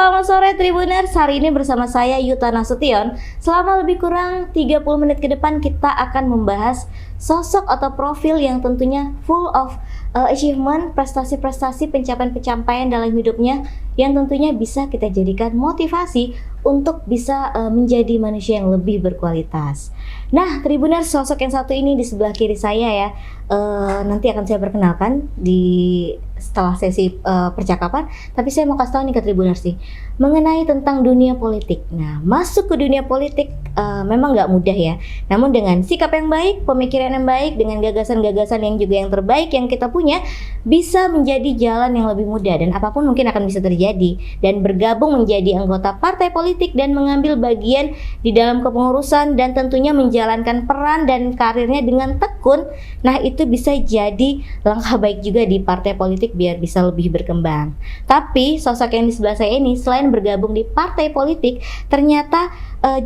selamat sore Tribuners. Hari ini bersama saya Yuta Nasution. Selama lebih kurang 30 menit ke depan kita akan membahas sosok atau profil yang tentunya full of achievement, prestasi-prestasi, pencapaian-pencapaian dalam hidupnya yang tentunya bisa kita jadikan motivasi untuk bisa menjadi manusia yang lebih berkualitas. Nah, Tribuners, sosok yang satu ini di sebelah kiri saya ya, nanti akan saya perkenalkan setelah sesi percakapan. Tapi saya mau kasih tahu nih ke Tribuners sih, mengenai tentang dunia politik. Nah, masuk ke dunia politik memang nggak mudah ya. Namun dengan sikap yang baik, pemikiran yang baik, dengan gagasan-gagasan yang juga yang terbaik yang kita punya, bisa menjadi jalan yang lebih mudah dan apapun mungkin akan bisa terjadi. Dan bergabung menjadi anggota partai politik dan mengambil bagian di dalam kepengurusan dan tentunya menjalankan peran dan karirnya dengan tekun. Nah, itu bisa jadi langkah baik juga di partai politik biar bisa lebih berkembang. Tapi sosok yang di sebelah saya ini selain bergabung di partai politik, ternyata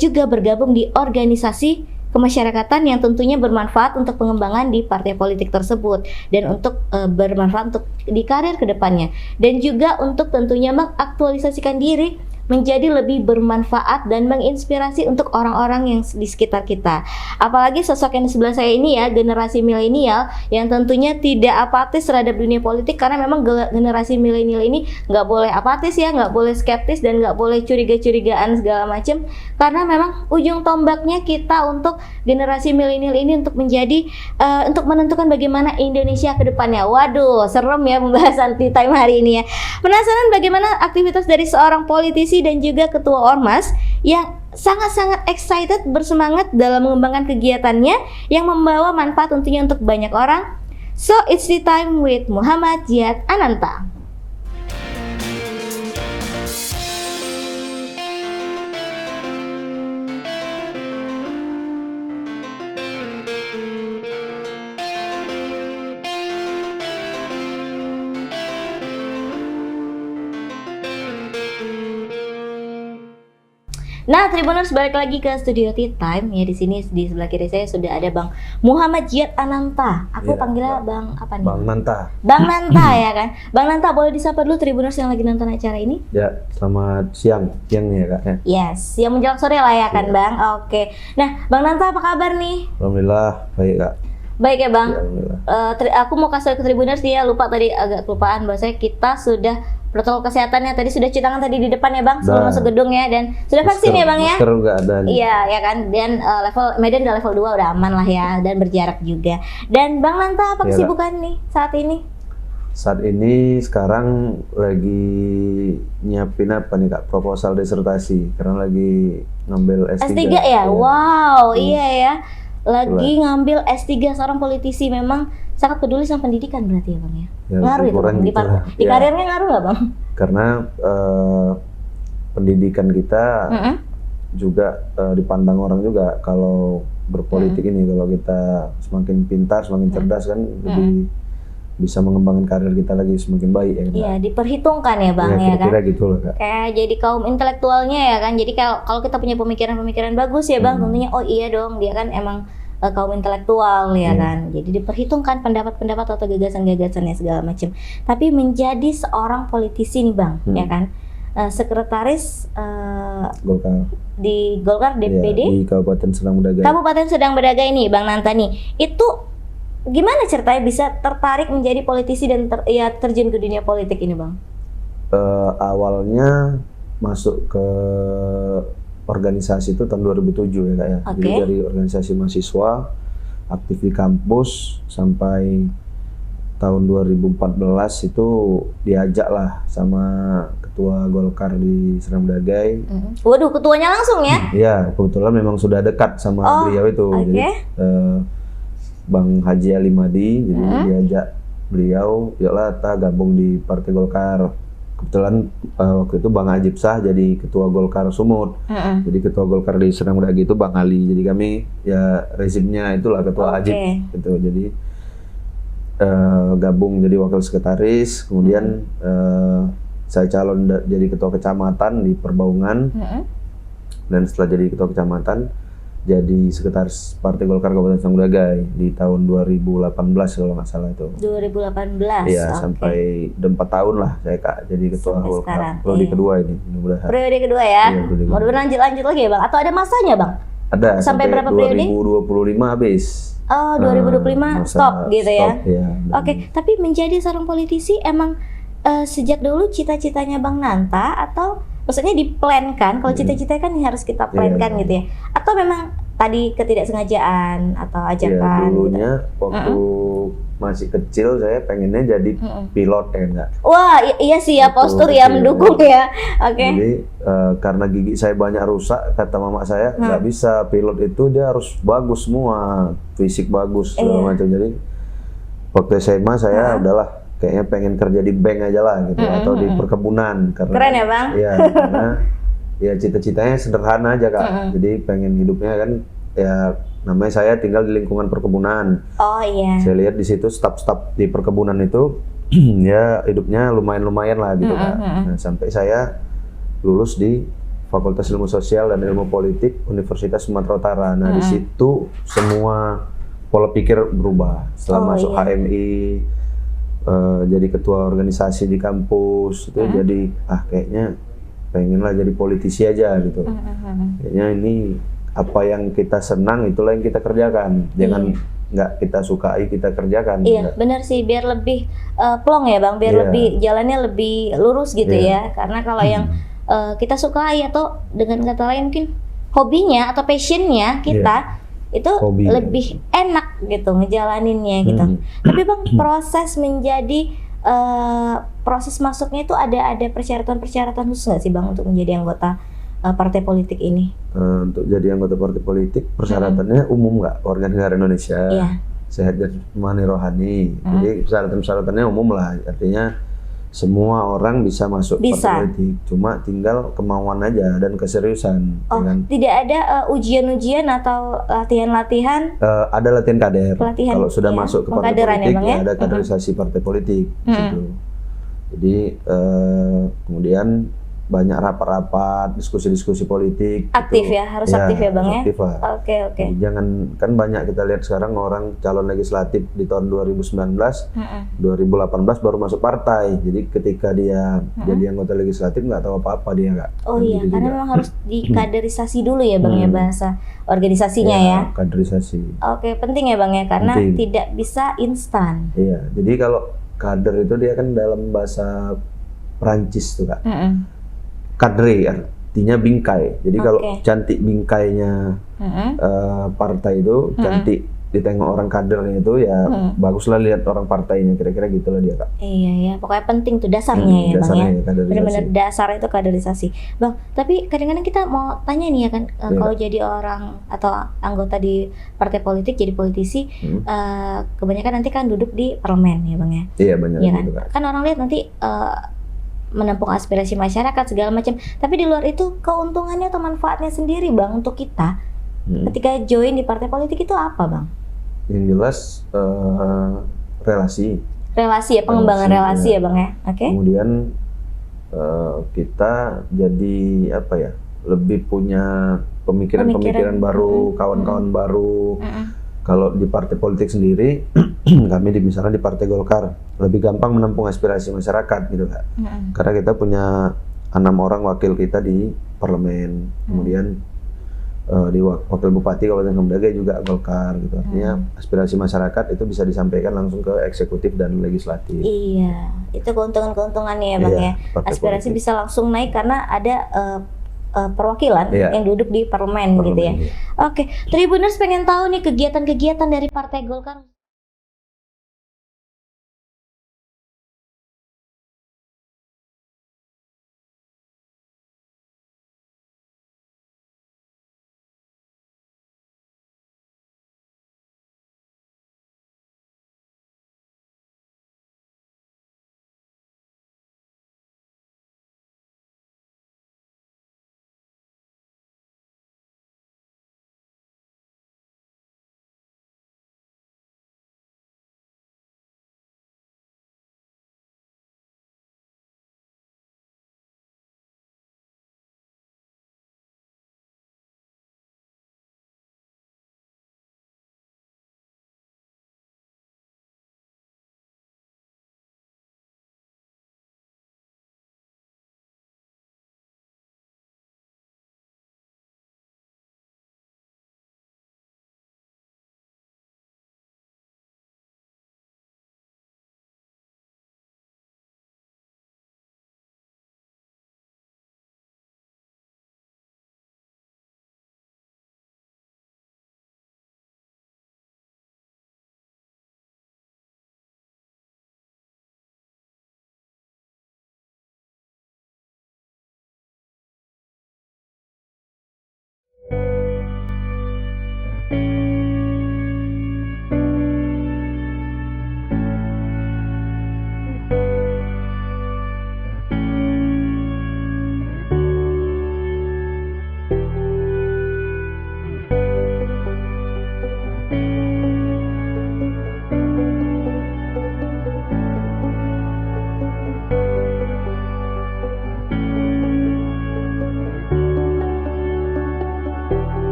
juga bergabung di organisasi kemasyarakatan yang tentunya bermanfaat untuk pengembangan di partai politik tersebut dan untuk bermanfaat untuk di karir kedepannya, dan juga untuk tentunya mengaktualisasikan diri menjadi lebih bermanfaat dan menginspirasi untuk orang-orang yang di sekitar kita. Apalagi sosok yang di sebelah saya ini ya, generasi milenial yang tentunya tidak apatis terhadap dunia politik, karena memang generasi milenial ini nggak boleh apatis ya, nggak boleh skeptis dan nggak boleh curiga-curigaan segala macam, karena memang ujung tombaknya kita untuk generasi milenial ini untuk menjadi untuk menentukan bagaimana Indonesia ke depannya. Waduh, serem ya pembahasan tea time hari ini ya. Penasaran bagaimana aktivitas dari seorang politisi dan juga ketua ormas yang sangat-sangat excited, bersemangat dalam mengembangkan kegiatannya yang membawa manfaat tentunya untuk banyak orang. So it's the time with Muhammad Jiyad Ananta. Nah, Tribuners, balik lagi ke studio Tea Time ya. Di sini di sebelah kiri saya sudah ada Bang Muhammad Jiyad Ananta. Aku panggilnya Bang apa nih? Bang Nanta. Bang Nanta ya kan. Bang Nanta, boleh disapa dulu Tribuners yang lagi nonton acara ini? Ya, selamat siang ya Kak ya. Yes, yang menjelang sore lah ya kan Bang. Oke. Nah, Bang Nanta apa kabar nih? Alhamdulillah baik Kak. Baik ya Bang. Ya, Aku mau kasih ke Tribuners dia lupa tadi, agak kelupaan bahwasanya kita sudah protokol kesehatannya tadi sudah cuci tangan tadi di depan ya Bang sebelum masuk gedung ya, dan sudah vaksin ya Bang ya. Masker juga ada. Iya ya kan, dan level Medan udah level 2 udah aman lah ya, dan berjarak juga. Dan Bang Nanta apa kesibukan nih saat ini? Saat ini sekarang lagi nyiapin apa nih Kak, proposal disertasi karena lagi ngambil S3. S3 ya? Wow, iya ya. Lagi ngambil S3, seorang politisi memang sangat peduli sama pendidikan berarti ya Bang ya? Ngaruh itu Bang, di karirnya ngaruh nggak Bang? Karena pendidikan kita juga dipandang orang juga kalau berpolitik ini, kalau kita semakin pintar, semakin cerdas kan lebih bisa mengembangkan karir kita lagi semakin baik ya. Iya, diperhitungkan ya Bang ya, kira-kira kan? gitu loh Kak. Kayak jadi kaum intelektualnya ya kan. Jadi kalau kita punya pemikiran-pemikiran bagus ya Bang, tentunya oh iya dong, dia kan emang kaum intelektual ya kan. Jadi diperhitungkan pendapat-pendapat atau gagasan-gagasannya segala macam. Tapi menjadi seorang politisi nih Bang, ya kan? Sekretaris Golkar. di Golkar DPD di Kabupaten Sedang Bedagai. Kabupaten Sedang Bedagai nih Bang Nanta nih. Itu gimana ceritanya bisa tertarik menjadi politisi dan terjun ke dunia politik ini Bang? Awalnya masuk ke organisasi itu tahun 2007 ya Kak ya. Jadi dari organisasi mahasiswa, aktif di kampus sampai tahun 2014 itu diajak lah sama ketua Golkar di Sedang Bedagai. Waduh, ketuanya langsung ya? Iya, kebetulan memang sudah dekat sama beliau itu. Jadi Bang Haji Ali Madi, jadi diajak beliau, yalah kita gabung di Partai Golkar. Kebetulan waktu itu Bang Ajib Sah jadi ketua Golkar Sumut. Jadi ketua Golkar di Sedang Bedagai itu Bang Ali. Jadi kami ya rezimnya itulah ketua Ajib gitu. Jadi gabung jadi wakil sekretaris, kemudian saya calon jadi ketua kecamatan di Perbaungan. Dan setelah jadi ketua kecamatan jadi sekretaris Partai Golkar Kabupaten Sanggudagai di tahun 2018 kalau nggak salah itu. 2018. Iya, sampai 4 tahun lah saya Kak jadi ketua Golkar. Periode kedua ini mudah-mudahan. Periode kedua ya. Iya, Mudah-mudahan lanjut lagi ya Bang. Atau ada masanya Bang? Ada. Sampai berapa periode? 2025 habis. Oh, 2025 stop gitu ya. Ya. Oke, tapi menjadi seorang politisi emang sejak dulu cita-citanya Bang Nanta atau maksudnya diplankan? Kalau cita-cita kan harus kita plankan gitu ya. Atau memang tadi ketidaksengajaan atau ajakan? Dulunya waktu masih kecil saya pengennya jadi pilot ya enggak. Wah, iya sih ya, postur ya mendukung ya. Oke. Jadi karena gigi saya banyak rusak, kata mama saya nggak bisa, pilot itu dia harus bagus semua, fisik bagus segala macam. Jadi waktu SMA saya udahlah kayaknya pengen kerja di bank aja lah gitu atau di perkebunan karena keren ya Bang? Iya, karena ya cita-citanya sederhana aja Kak. Jadi pengen hidupnya kan ya namanya saya tinggal di lingkungan perkebunan. Oh iya. Saya lihat di situ staf-staf di perkebunan itu ya hidupnya lumayan-lumayan lah gitu Kak. Nah, sampai saya lulus di Fakultas Ilmu Sosial dan Ilmu Politik Universitas Sumatera Utara. Nah, di situ semua pola pikir berubah. Setelah masuk HMI jadi ketua organisasi di kampus itu jadi kayaknya pengenlah jadi politisi aja gitu. Kayaknya ini apa yang kita senang itulah yang kita kerjakan. Jangan nggak kita sukai kita kerjakan. Iya, benar sih biar lebih plong ya Bang, biar lebih jalannya lebih lurus gitu ya. Karena kalau yang kita sukai atau dengan kata lain mungkin hobinya atau passionnya kita itu lebih enak gitu ngejalaninnya gitu. Tapi Bang, proses menjadi proses masuknya itu ada persyaratan khusus nggak sih Bang untuk menjadi anggota partai politik ini? Untuk jadi anggota partai politik persyaratannya umum nggak, warga negara Indonesia, sehat jasmani rohani. Jadi persyaratannya umum lah, artinya semua orang bisa masuk partai politik, cuma tinggal kemauan aja dan keseriusan. Tidak ada ujian-ujian atau latihan-latihan? Ada latihan kader. Kalau sudah masuk ke partai politik ya, ada kaderisasi partai politik. Gitu. Jadi kemudian banyak rapat-rapat, diskusi-diskusi politik. Aktif gitu. Ya, harus aktif ya Bang ya? Aktif lah. Oke. Jangan, kan banyak kita lihat sekarang orang calon legislatif di tahun 2019, 2018 baru masuk partai. Jadi ketika dia jadi anggota legislatif nggak tahu apa-apa dia nggak. Oh iya, karena memang harus dikaderisasi dulu ya Bang ya bahasa organisasinya ya. Kaderisasi. Oke, penting ya Bang ya, karena tidak bisa instan. Iya, jadi kalau kader itu dia kan dalam bahasa Perancis tuh Kak. Kadre artinya bingkai. Jadi kalau cantik bingkainya partai itu, cantik ditengok orang kadernya itu ya baguslah lihat orang partainya, kira-kira gitulah dia Kak. Iya ya, pokoknya penting tuh dasarnya ya Bang ya. Benar-benar dasar itu kaderisasi. Bang, tapi kadang-kadang kita mau tanya nih ya kan, kalau jadi orang atau anggota di partai politik, jadi politisi, kebanyakan nanti kan duduk di parlemen ya Bang ya. Iya benar. Ya kan? Kan orang lihat nanti menampung aspirasi masyarakat segala macam. Tapi di luar itu keuntungannya atau manfaatnya sendiri Bang untuk kita ketika join di partai politik itu apa Bang? Yang jelas relasi ya, pengembangan relasi ya Bang ya. Kemudian kita jadi apa ya, lebih punya pemikiran baru, kawan-kawan baru. Kalau di partai politik sendiri, kami misalnya di Partai Golkar lebih gampang menampung aspirasi masyarakat gitu Kak. Karena kita punya 6 orang wakil kita di parlemen, kemudian di wakil bupati Kabupaten Sanggudagai juga Golkar gitu. Artinya aspirasi masyarakat itu bisa disampaikan langsung ke eksekutif dan legislatif. Iya, itu keuntungannya ya Bang ya. Aspirasi bisa langsung naik karena ada perwakilan yang duduk di parlemen gitu ya. Oke, Tribuners pengen tahu nih kegiatan-kegiatan dari Partai Golkar.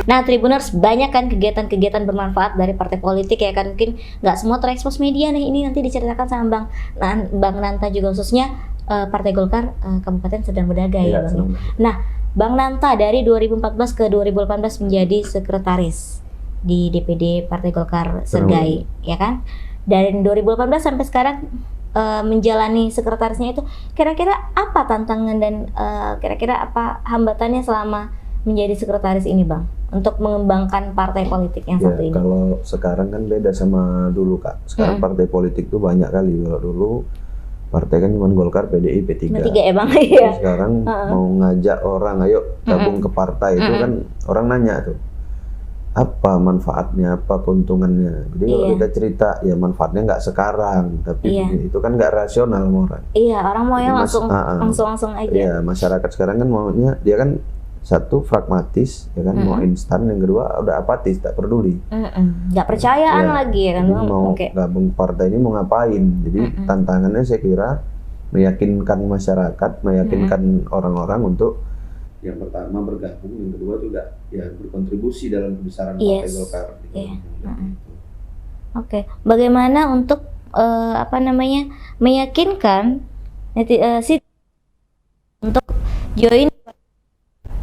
Nah, Tribuners, banyak kan kegiatan-kegiatan bermanfaat dari partai politik ya kan, mungkin nggak semua terekspos media nih, ini nanti diceritakan sama Bang Nanta juga, khususnya Partai Golkar Kabupaten Serdang Bedagai ya Bang. Nah, Bang Nanta dari 2014 ke 2018 menjadi sekretaris di DPD Partai Golkar Sergai ya kan. Dari 2018 sampai sekarang menjalani sekretarisnya itu, kira-kira apa tantangan dan kira-kira apa hambatannya selama menjadi sekretaris ini Bang, untuk mengembangkan partai politik yang satu ini? Kalau sekarang kan beda sama dulu Kak. Sekarang partai politik tuh banyak kali. Kalau dulu partai kan cuma Golkar, PDI, P3. P3 ya Bang. Iya. Sekarang mau ngajak orang ayo gabung ke partai itu kan orang nanya tuh, apa manfaatnya, apa keuntungannya. Jadi kalau kita cerita ya manfaatnya nggak sekarang, tapi itu kan nggak rasional sama orang. Iya, orang maunya langsung aja. Iya, masyarakat sekarang kan maunya dia kan satu pragmatis ya kan, mau instan, yang kedua udah apatis, tak peduli, nggak percayaan lagi ya kan. Mau gabung partai ini mau ngapain. Jadi tantangannya saya kira meyakinkan masyarakat, meyakinkan orang-orang untuk yang pertama bergabung, yang kedua juga ya berkontribusi dalam kebesaran partai Golkar. Oke, bagaimana untuk meyakinkan untuk join,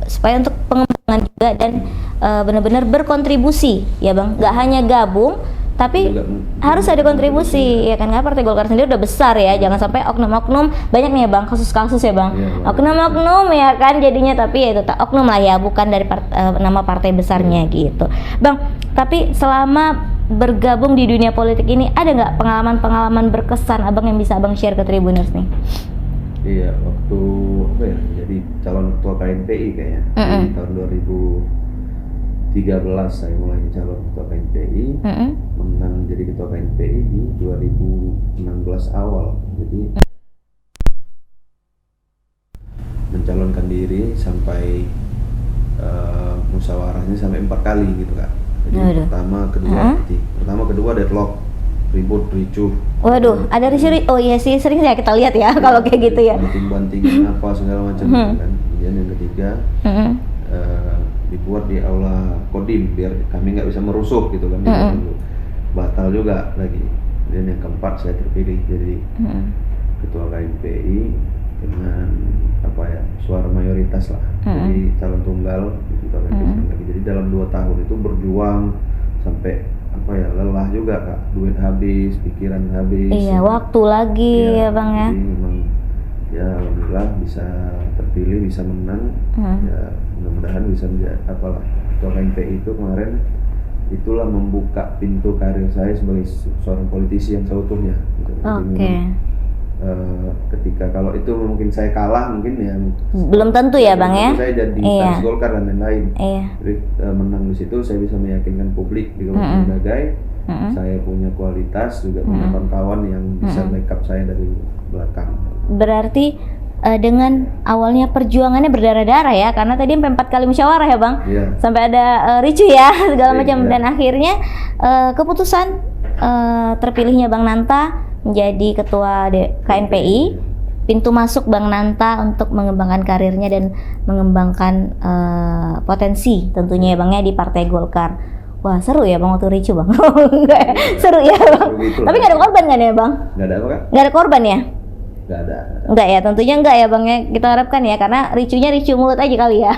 supaya untuk pengembangan juga dan benar-benar berkontribusi ya Bang, nggak hanya gabung tapi harus ada kontribusi ya kan. Karena Partai Golkar sendiri udah besar ya, jangan sampai oknum-oknum, banyak nih ya Bang kasus-kasus ya Bang, oknum-oknum ya kan jadinya, tapi ya itu oknum lah ya, bukan dari nama partai besarnya gitu Bang. Tapi selama bergabung di dunia politik ini, ada nggak pengalaman-pengalaman berkesan Abang yang bisa Abang share ke Tribuners nih? Iya, waktu jadi calon ketua KNPI kayaknya di tahun 2013 saya mulai calon ketua KNPI, menang jadi ketua KNPI di 2016 awal. Jadi mencalonkan diri sampai musyawarahnya sampai 4 kali gitu Kak. Jadi pertama kedua deadlock, ribut, ricuh. Waduh, ada ricuh. Oh iya sih, sering ya kita lihat ya kalau kayak gitu ya. Banting-bantingin apa segala macam gitu kan. Kemudian yang ketiga dibuat di aula Kodim biar kami nggak bisa merusuh gitu kan. Batal juga lagi. Kemudian yang keempat saya terpilih jadi ketua KNPI dengan suara mayoritas lah. Jadi calon tunggal ketua KNPI lagi. Jadi dalam 2 tahun itu berjuang sampai lelah juga Kak, duit habis, pikiran habis. Iya, waktu lagi ya Bang ya. Jadi memang ya alhamdulillah bisa terpilih, bisa menang. Ya mudah-mudahan bisa menjadi ketua KNPI itu kemarin itulah membuka pintu karir saya sebagai seorang politisi yang seutuhnya gitu. Ketika kalau itu mungkin saya kalah mungkin ya belum tentu ya Bang ya. Saya jadi stans Golkar dan lain-lain. Jadi menang di situ saya bisa meyakinkan publik di Kabupaten Bedagai. Saya punya kualitas, juga punya kawan-kawan yang bisa backup saya dari belakang. Berarti dengan awalnya perjuangannya berdarah-darah ya, karena tadi 4 kali musyawarah ya Bang, sampai ada ricuh ya segala macam, dan akhirnya keputusan terpilihnya Bang Nanta menjadi ketua KNPI, pintu masuk Bang Nanta untuk mengembangkan karirnya dan mengembangkan potensi tentunya ya Bang ya di Partai Golkar. Wah seru ya Bang waktu ricuh Bang. Seru ya Bang. Tapi nggak ada korban kan ya Bang? Nggak ada apa kan? Nggak ada korban ya? Nggak ada. Enggak ya, tentunya enggak ya Bang ya, kita harapkan ya, karena ricuhnya ricuh mulut aja kali ya.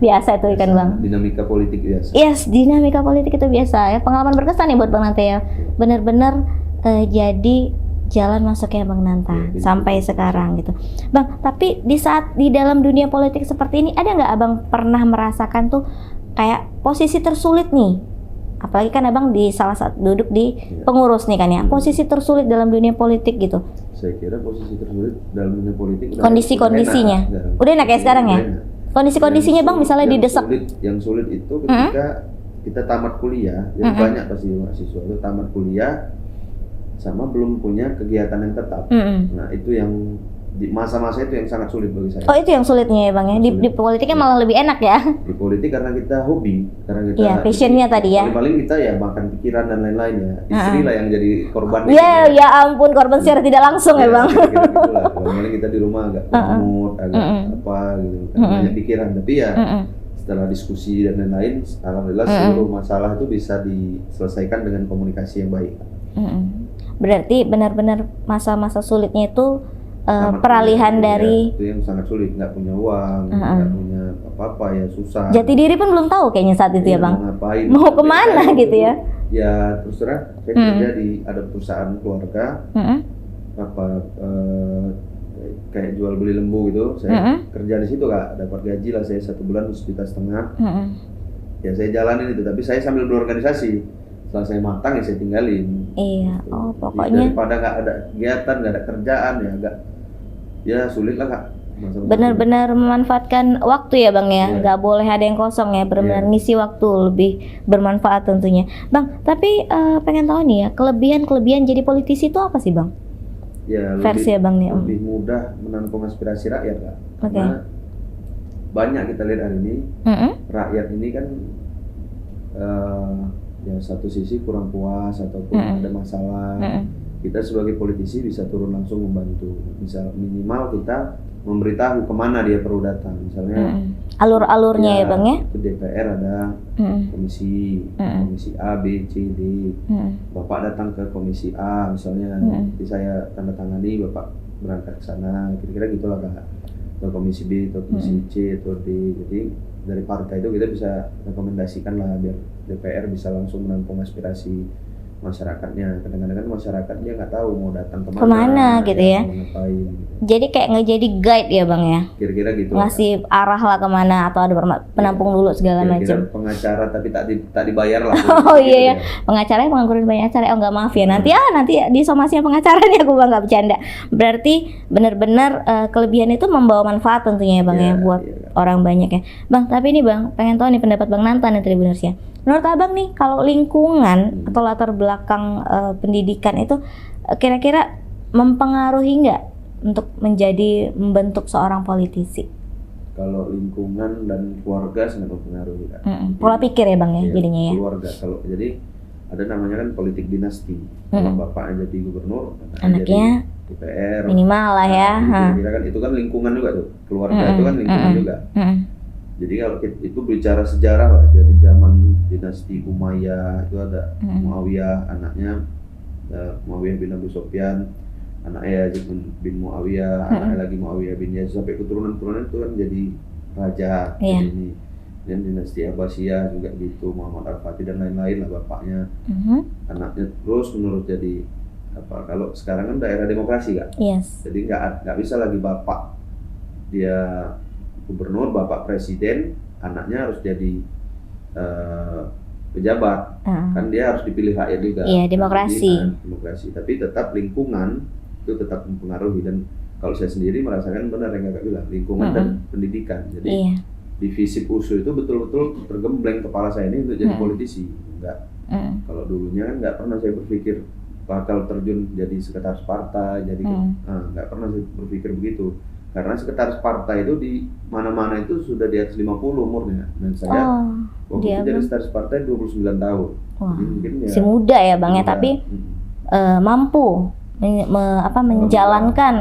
Biasa itu kan Bang. Dinamika politik biasa. Yes, dinamika politik itu biasa ya. Pengalaman berkesan ya buat Bang Nanta ya. Bener-bener jadi jalan masuknya Bang Nanta sampai sekarang gitu Bang. Tapi di saat di dalam dunia politik seperti ini, ada nggak Abang pernah merasakan tuh kayak posisi tersulit nih, apalagi kan Abang di salah satu duduk di pengurus nih kan ya, posisi tersulit dalam dunia politik gitu? Saya kira posisi tersulit dalam dunia politik kondisi-kondisinya udah enak ya sekarang ya. Kondisi-kondisinya Bang misalnya didesak. Yang sulit itu ketika kita tamat kuliah, jadi banyak pasti mahasiswa itu tamat kuliah sama belum punya kegiatan yang tetap. Nah itu yang di masa-masa itu yang sangat sulit bagi saya. Oh itu yang sulitnya ya Bang ya. Di politiknya malah lebih enak ya. Di politik karena kita hobi, karena kita passionnya tadi ya. Paling kita ya makan pikiran dan lain-lain ya. Istri lah yang jadi korban. Ya ampun, korban secara tidak langsung ya Bang. Kira-kira paling kita di rumah agak mood, agak apa gitu, banyak pikiran. Tapi ya setelah diskusi dan lain-lain, alhamdulillah seluruh masalah itu bisa diselesaikan dengan komunikasi yang baik. Berarti benar-benar masa-masa sulitnya itu Amat peralihan dari itu yang sangat sulit, nggak punya uang, nggak punya apa-apa ya susah. jati diri pun belum tahu kayaknya saat itu ya Bang. Mau ngapain? Mau kemana gitu ya? Ya terus terang saya kerja di ada perusahaan keluarga, kayak jual beli lembu gitu. Saya kerja di situ Kak, dapat gaji lah saya 1 bulan 1,5 juta. Ya saya jalanin itu, tapi saya sambil berorganisasi. Setelah saya matang ya saya tinggalin. Iya, gitu. Pokoknya daripada nggak ada kegiatan, nggak ada kerjaan ya sulit lah Kak. Benar-benar memanfaatkan waktu ya Bang ya, nggak boleh ada yang kosong ya, benar-benar ngisi waktu lebih bermanfaat tentunya. Bang, tapi pengen tahu nih ya, kelebihan jadi politisi itu apa sih Bang? Ya, versi Abang nih. Lebih mudah menampung aspirasi rakyat Kak. Karena banyak kita lihat hari ini, rakyat ini kan ya satu sisi kurang puas ataupun ada masalah. Kita sebagai politisi bisa turun langsung membantu. Misal minimal kita memberitahu kemana dia perlu datang, misalnya alur-alurnya ya Bang ya. Itu DPR ada komisi A, B, C, D. Bapak datang ke komisi A misalnya, nanti saya tanda tangani, Bapak berangkat ke sana, kira-kira gitulah Kak. Atau komisi B, atau komisi C, atau D. Jadi dari partai itu kita bisa rekomendasikan lah biar DPR bisa langsung menampung aspirasi masyarakatnya. Kadang-kadang kan masyarakat dia nggak tahu mau datang kemana gitu ya. Mau ngapain, gitu. Jadi kayak nggak jadi guide ya Bang ya. Kira-kira gitu. Ngasih arah lah kemana, atau ada penampung dulu segala macam. Pengacara tapi tak dibayar lah. Oh iya ya. Pengacaranya pengangguran banyak acara. Oh nggak, maaf ya. Nanti di somasinya pengacara nih aku Bang, nggak bercanda. Berarti benar-benar kelebihan itu membawa manfaat tentunya ya Bang ya buat orang banyak ya. Bang, tapi ini Bang, pengen tahu nih pendapat Bang Nantan ya Tribunersnya. Menurut Abang nih, kalau lingkungan atau latar belakang pendidikan itu kira-kira mempengaruhi nggak untuk membentuk seorang politisi? Kalau lingkungan dan keluarga sangat mempengaruhi Kak. Pola pikir ya Bang ya jadinya ya. Keluarga, kalau jadi ada namanya kan politik dinasti. Kalau bapaknya jadi gubernur, anaknya jadi DPR. Minimal lah ya. Kira-kira kan itu kan lingkungan juga tuh. Keluarga itu kan lingkungan juga. Jadi kalau itu bicara sejarah lah, dari zaman dinasti Umayyah itu ada Muawiyah, anaknya Muawiyah bin Abu Sufyan, anaknya Yazid bin Muawiyah, anaknya lagi Muawiyah bin Yazid, sampai keturunan-keturunan itu kan jadi raja. Ini dan dinasti Abbasiyah juga gitu, Muhammad Al-Fatih dan lain-lain lah bapaknya. Anaknya terus menurut jadi apa, kalau sekarang kan daerah demokrasi Kak. Jadi nggak bisa lagi bapak dia gubernur, bapak presiden, anaknya harus jadi pejabat. Kan dia harus dipilih rakyat juga. Iya, demokrasi. Demokrasi, tapi tetap lingkungan itu tetap mempengaruhi. Dan kalau saya sendiri merasakan benar yang Kakak bilang, lingkungan dan pendidikan. Jadi di FISIP USU itu betul-betul tergembleng kepala saya ini untuk jadi politisi. Enggak. Kalau dulunya kan nggak pernah saya berpikir bakal terjun jadi sekretaris partai, jadi nggak pernah saya berpikir begitu. Karena sekretaris partai itu di mana-mana itu sudah di atas 50 umurnya. Dan saya waktu itu jadi sekretaris partai 29 tahun. Jadi mungkin masih muda ya Bang ya, tapi mampu menjalankan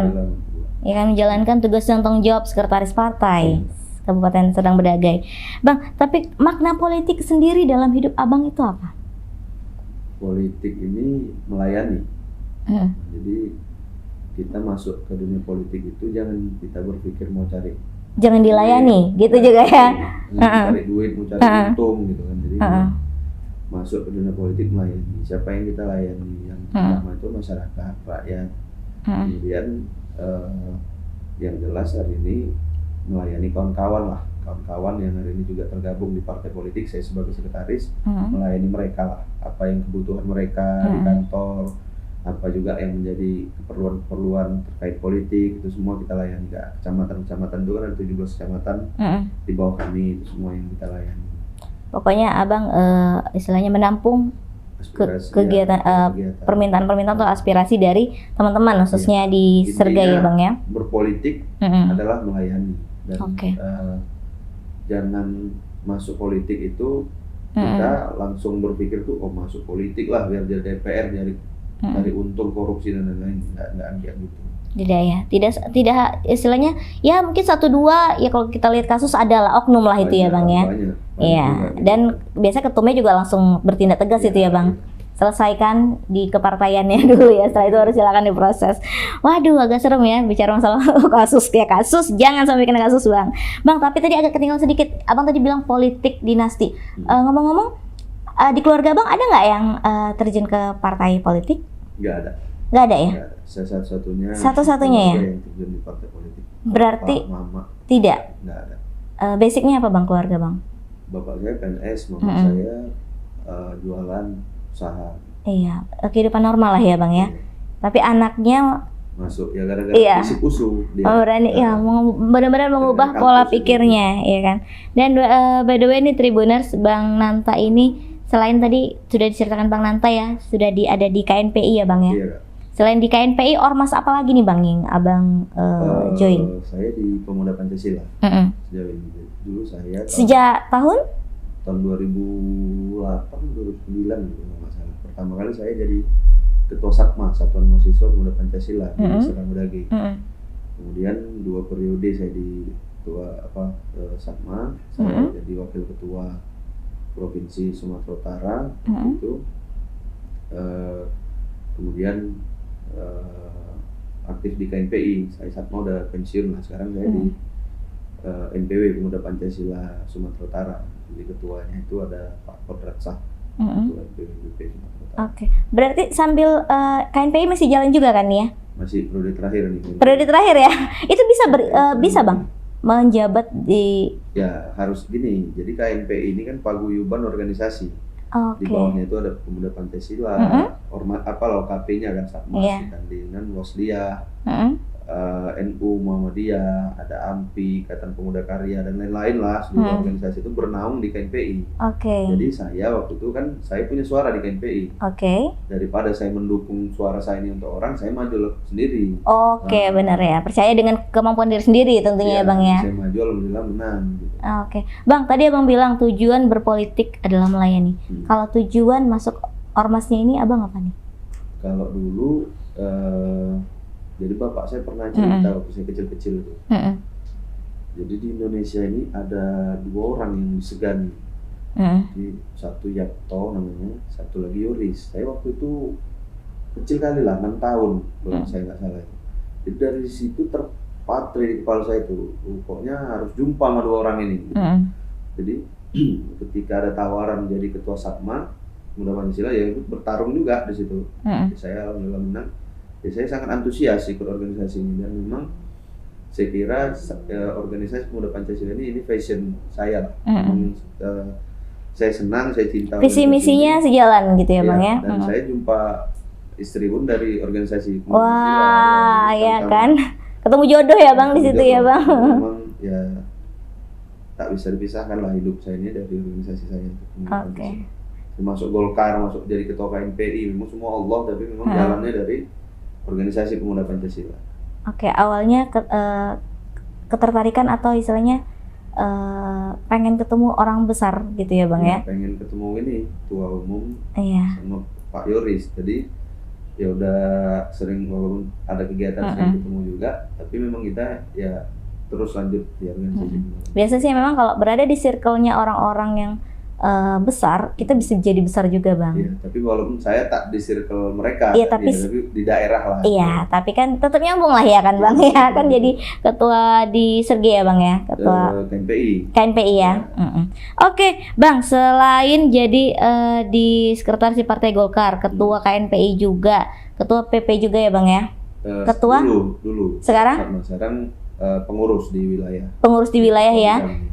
ya kan, menjalankan tugas dan tanggung jawab sekretaris partai Kabupaten Serdang Bedagai. Bang, tapi makna politik sendiri dalam hidup Abang itu apa? Politik ini melayani. Jadi kita masuk ke dunia politik itu jangan kita berpikir mau cari, jangan dilayani gitu juga ya. Cari duit, mau cari untung gitu kan. Jadi masuk ke dunia politik melayani. Siapa yang kita layani? Yang pertama itu masyarakat, rakyat. Kemudian yang jelas hari ini melayani kawan-kawan lah, kawan-kawan yang hari ini juga tergabung di partai politik. Saya sebagai sekretaris melayani mereka lah, apa yang kebutuhan mereka di kantor, apa juga yang menjadi keperluan-keperluan terkait politik, itu semua kita layani Kak. Kecamatan-kecamatan itu kan ada 17 kecamatan di bawah kami, itu semua yang kita layani. Pokoknya Abang istilahnya menampung kegiatan permintaan-permintaan atau aspirasi dari teman-teman khususnya di Sergai ya Bang ya. Berpolitik adalah melayani dan jangan masuk politik itu kita langsung berpikir tuh masuk politik lah biar jadi DPR dari untung korupsi dan lain-lain, nggak kayak gitu. Tidak ya, tidak istilahnya ya mungkin 1-2 ya kalau kita lihat kasus adalah oknum lah itu ya Bang ya. Banyak Iya, juga. dan biasa ketumnya juga langsung bertindak tegas itu ya Bang. Selesaikan di kepartaiannya dulu ya, setelah itu harus silakan diproses. Waduh, agak serem ya bicara masalah kasus ya kasus, jangan sampai kena kasus Bang. Bang, tapi tadi agak ketinggalan sedikit, Abang tadi bilang politik dinasti. Ngomong-ngomong, di keluarga Abang ada nggak yang terjun ke partai politik? Nggak ada. Nggak ada ya? Nggak ada. Saya satu-satunya. Satu-satunya ya? Yang terjun di partai politik. Berarti Bapak, mama, tidak? nggak ada. Basicnya apa Bang keluarga Bang? Bapak saya PNS, mama saya jualan usaha. Iya, kehidupan normal lah ya Bang ya. Iya. Tapi anaknya Masuk ya gara-gara Iya. isi usul dia. berani ya benar-benar mengubah Kampus pola itu. pikirnya, ya kan. Dan by the way nih Tribuners, Bang Nanta ini selain tadi sudah diceritakan Bang Nanta ya, sudah ada di KNPI ya Bang ya. Iya. Selain di KNPI, ormas apa lagi nih Bang yang Abang join? Saya di Pemuda Pancasila. Mm-mm. Sejauh ini. Dulu saya Sejak tahun? tahun 2008 2009 gitu kalau nggak salah. Pertama kali saya jadi ketua Satma, Satuan Mahasiswa Pemuda Pancasila di Seramudagi. Kemudian 2 periode saya di ketua Satma, saya jadi wakil ketua Provinsi Sumatera Utara itu. Kemudian aktif di KNPI. Saya Satma udah pensiun, nah sekarang saya di NPW Pemuda Pancasila Sumatera Utara. Jadi ketuanya itu ada Pak Kodrat Shah, ketua NPWP Sumatera Utara. Oke. Berarti sambil KNPI masih jalan juga kan ya? Masih periode terakhir nih. Periode terakhir ya? Itu bisa Bang menjabat di... Ya harus gini. Jadi KNPI ini kan paguyuban organisasi. Di bawahnya itu ada Pemuda Pancasila, ormas KP-nya kan Satmas, Kandinan, Waslia, NU Muhammadiyah, ada AMPI, Ikatan Pemuda Karya dan lain-lain lah. Seluruh organisasi itu bernaung di KNPI. Jadi saya waktu itu kan saya punya suara di KNPI. Daripada saya mendukung suara saya ini untuk orang, saya maju sendiri. Benar ya. Percaya dengan kemampuan diri sendiri tentunya ya Bang ya. Saya maju, alhamdulillah menang. Gitu. Bang, tadi Abang bilang tujuan berpolitik adalah melayani. Kalau tujuan masuk ormasnya ini Abang apa nih? Kalau dulu jadi bapak saya pernah cerita waktu saya kecil-kecil itu. Jadi di Indonesia ini ada 2 orang yang disegani. Jadi satu Yapto namanya, satu lagi Yoris. Saya waktu itu kecil kali lah, 6 tahun kalau saya nggak salah. Jadi dari situ terpatri di kepala saya itu, pokoknya harus jumpa sama 2 orang ini. Jadi ketika ada tawaran jadi ketua Satma Pemuda Pancasila, ya ikut bertarung juga di situ. Jadi saya alhamdulillah menang. Ya, saya sangat antusias ikut organisasi ini dan memang saya kira organisasi Pemuda Pancasila ini passion saya. Saya senang, saya cinta. Visi misinya sejalan gitu ya Bang ya. Dan saya jumpa istri pun dari organisasi Pemuda Pancasila. Wah, ya kan. Ketemu jodoh ya Bang di situ ya Bang. Memang ya tak bisa dipisahkan lah hidup saya ini dari organisasi saya. Masuk Golkar, masuk jadi ketua KNPI, memang semua Allah, tapi memang jalannya dari organisasi Pemuda Pancasila. Awalnya ketertarikan atau istilahnya pengen ketemu orang besar gitu ya Bang ya? Pengen ketemu ini ketua umum sama Pak Yoris. Jadi ya udah sering, walaupun ada kegiatan sering ketemu juga, tapi memang kita ya terus lanjut di organisasi. Biasa sih memang kalau berada di circle-nya orang-orang yang besar, kita bisa jadi besar juga Bang. Iya, tapi walaupun saya tak di circle mereka, tapi di daerah lah. Iya, tapi kan tetap nyambung lah ya kan Bang ya, kan jadi ketua di Serge ya Bang ya, ketua KNPI ya. Oke, Bang, selain jadi di sekretaris Partai Golkar, ketua KNPI juga, ketua PP juga ya Bang ya. Ketua? Dulu. Sekarang pengurus di wilayah. Pengurus di wilayah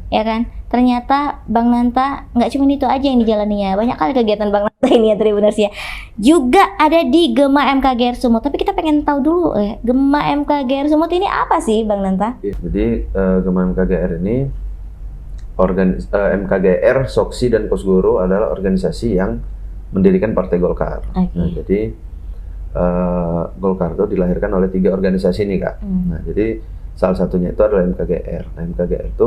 ya kan. Ternyata Bang Nanta nggak cuma itu aja yang dijalaninya, banyak kali kegiatan Bang Nanta ini ya Tribuners ya. Juga ada di Gema MKGR Sumut. Tapi kita pengen tahu dulu Gema MKGR Sumut ini apa sih Bang Nanta? Jadi Gema MKGR ini MKGR, Soksi dan Kosgoro adalah organisasi yang mendirikan Partai Golkar. Nah, jadi Golkar itu dilahirkan oleh 3 organisasi ini Kak. Nah, jadi salah satunya itu adalah MKGR. Nah, MKGR itu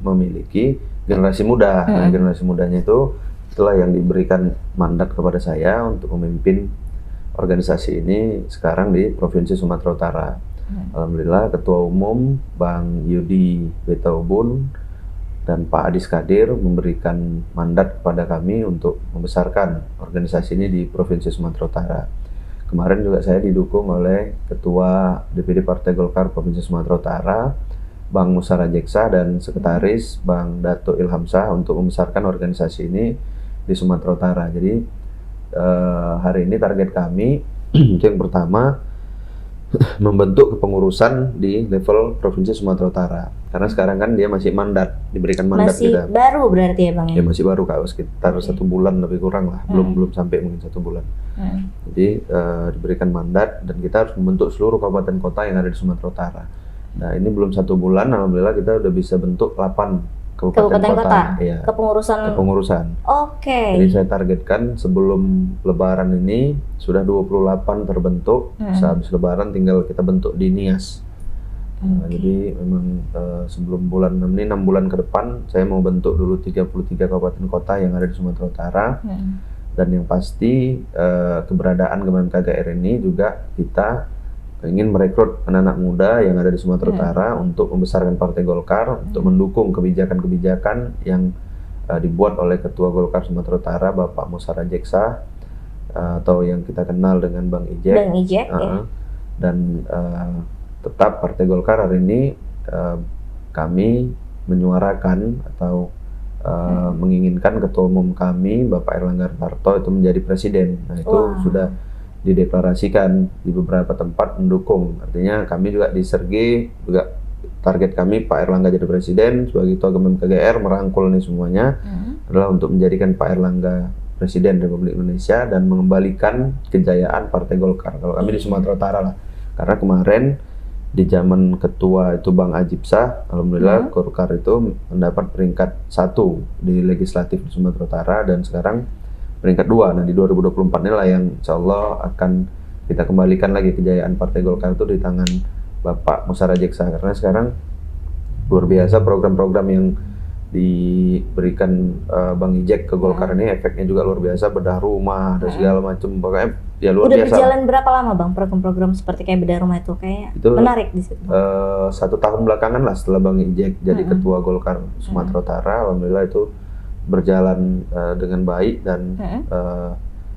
memiliki generasi muda. Nah, generasi mudanya itu itulah yang diberikan mandat kepada saya untuk memimpin organisasi ini sekarang di Provinsi Sumatera Utara. Alhamdulillah Ketua Umum Bang Yudi Betaubun dan Pak Adis Kadir memberikan mandat kepada kami untuk membesarkan organisasi ini di Provinsi Sumatera Utara. Kemarin juga saya didukung oleh Ketua DPD Partai Golkar Provinsi Sumatera Utara, Bang Musara Jeksa, dan Sekretaris Bang Dato Ilhamsah untuk membesarkan organisasi ini di Sumatera Utara. Jadi hari ini target kami itu yang pertama membentuk kepengurusan di level Provinsi Sumatera Utara. Karena sekarang kan dia masih diberikan mandat masih kita. Baru berarti ya Bang ya? Ya masih baru Kak, sekitar 1 bulan lebih kurang lah, belum sampai mungkin 1 bulan. Jadi diberikan mandat dan kita harus membentuk seluruh kabupaten kota yang ada di Sumatera Utara. Nah ini belum 1 bulan, alhamdulillah kita udah bisa bentuk 8 kabupaten kota. Ya, kepengurusan. Oke. Jadi saya targetkan sebelum Lebaran ini sudah 28 terbentuk. Sehabis Lebaran tinggal kita bentuk di Nias. Jadi memang sebelum bulan 6 ini, 6 bulan ke depan saya mau bentuk dulu 33 kabupaten kota yang ada di Sumatera Utara. Dan yang pasti keberadaan GMM-KGR ini juga kita ingin merekrut anak-anak muda yang ada di Sumatera Utara untuk membesarkan Partai Golkar, untuk mendukung kebijakan-kebijakan yang dibuat oleh Ketua Golkar Sumatera Utara Bapak Musara Jeksa, atau yang kita kenal dengan Bang Ijek. Bang Ijek ya. Dan tetap Partai Golkar hari ini kami menyuarakan atau menginginkan Ketua Umum kami Bapak Erlangga Hartarto itu menjadi presiden. Nah itu sudah dideklarasikan di beberapa tempat mendukung. Artinya kami juga di Sergi juga target kami Pak Erlangga jadi presiden. Sebagai Ketua GMM-KGR merangkul ini semuanya adalah untuk menjadikan Pak Erlangga Presiden Republik Indonesia dan mengembalikan kejayaan Partai Golkar. Kalau kami di Sumatera Utara lah. Karena kemarin di zaman ketua itu Bang Ajib Shah, alhamdulillah Golkar itu mendapat peringkat 1 di legislatif di Sumatera Utara dan sekarang peringkat 2. Nah di 2024 inilah yang insya Allah akan kita kembalikan lagi kejayaan Partai Golkar itu di tangan Bapak Musara Jeksa. Karena sekarang luar biasa program-program yang diberikan Bang Ijek ke Golkar ini efeknya juga luar biasa, bedah rumah dan segala macam, pokoknya ya luar biasa. Udah berjalan berapa lama Bang program-program seperti kayak bedah rumah itu? Kayak itu menarik di situ. 1 tahun belakangan lah setelah Bang Ijek jadi Ketua Golkar Sumatera Utara, alhamdulillah itu berjalan dengan baik dan